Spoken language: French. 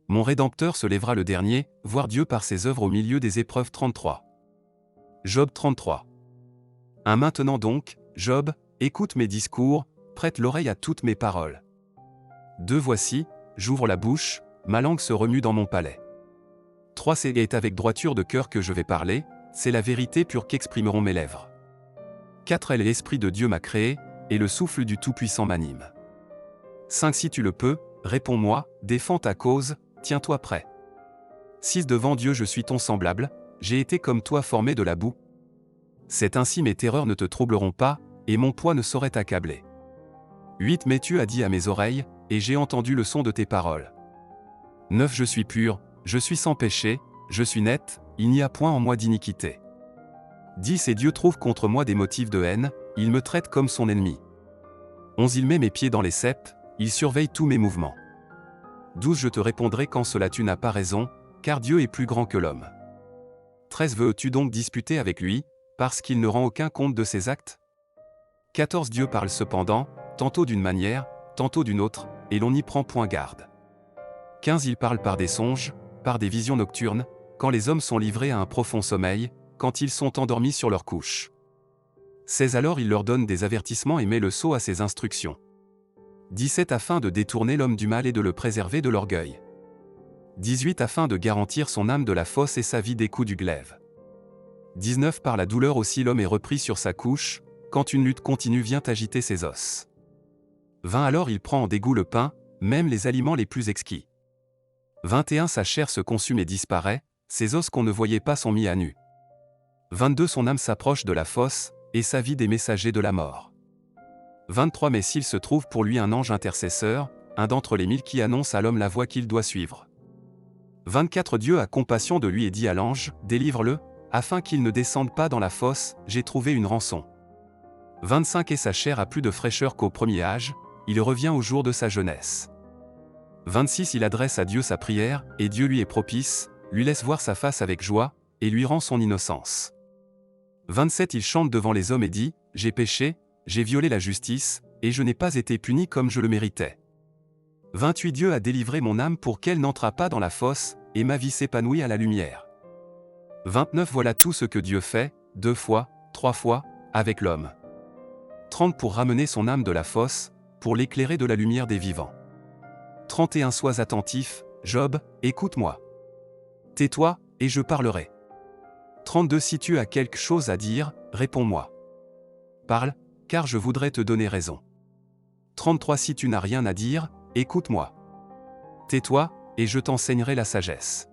Mon Rédempteur se lèvera le dernier, voir Dieu par ses œuvres au milieu des épreuves. 33. Job 33. Maintenant donc, Job, écoute mes discours, prête l'oreille à toutes mes paroles. 2. Voici, j'ouvre la bouche, ma langue se remue dans mon palais. 3. C'est avec droiture de cœur que je vais parler, c'est la vérité pure qu'exprimeront mes lèvres. 4. L'Esprit de Dieu m'a créé, et le souffle du Tout-Puissant m'anime. 5. Si tu le peux, réponds-moi, défends ta cause, tiens-toi prêt. 6. Devant Dieu je suis ton semblable, j'ai été comme toi formé de la boue. C'est ainsi mes terreurs ne te troubleront pas, et mon poids ne saurait t'accabler. 8. Mais tu as dit à mes oreilles, et j'ai entendu le son de tes paroles. 9. Je suis pur, je suis sans péché, je suis net, il n'y a point en moi d'iniquité. 10. Et Dieu trouve contre moi des motifs de haine, il me traite comme son ennemi. 11. Il met mes pieds dans les ceps, il surveille tous mes mouvements. 12. Je te répondrai quand cela tu n'as pas raison, car Dieu est plus grand que l'homme. 13. Veux-tu donc disputer avec lui, parce qu'il ne rend aucun compte de ses actes? 14. Dieu parle cependant, tantôt d'une manière, tantôt d'une autre, et l'on n'y prend point garde. 15. Il parle par des songes, par des visions nocturnes, quand les hommes sont livrés à un profond sommeil, quand ils sont endormis sur leur couche. 16. Alors il leur donne des avertissements et met le sceau à ses instructions. 17. Afin de détourner l'homme du mal et de le préserver de l'orgueil. 18. Afin de garantir son âme de la fosse et sa vie des coups du glaive. 19. Par la douleur aussi l'homme est repris sur sa couche, quand une lutte continue vient agiter ses os. 20. Alors il prend en dégoût le pain, même les aliments les plus exquis. 21. Sa chair se consume et disparaît, ses os qu'on ne voyait pas sont mis à nu. 22. Son âme s'approche de la fosse, et sa vie des messagers de la mort. 23. Mais s'il se trouve pour lui un ange intercesseur, un d'entre les 1000 qui annonce à l'homme la voie qu'il doit suivre. 24. Dieu a compassion de lui et dit à l'ange, délivre-le, afin qu'il ne descende pas dans la fosse, j'ai trouvé une rançon. 25. Et sa chair a plus de fraîcheur qu'au premier âge, il revient au jour de sa jeunesse. 26. Il adresse à Dieu sa prière, et Dieu lui est propice, lui laisse voir sa face avec joie, et lui rend son innocence. 27. Il chante devant les hommes et dit, j'ai péché, j'ai violé la justice, et je n'ai pas été puni comme je le méritais. 28. Dieu a délivré mon âme pour qu'elle n'entrât pas dans la fosse, et ma vie s'épanouit à la lumière. 29. Voilà tout ce que Dieu fait, 2 fois, 3 fois, avec l'homme. 30. Pour ramener son âme de la fosse, pour l'éclairer de la lumière des vivants. 31. Sois attentif, Job, écoute-moi. Tais-toi, et je parlerai. 32. Si tu as quelque chose à dire, réponds-moi. Parle, car je voudrais te donner raison. 33. Si tu n'as rien à dire, écoute-moi. Tais-toi, et je t'enseignerai la sagesse.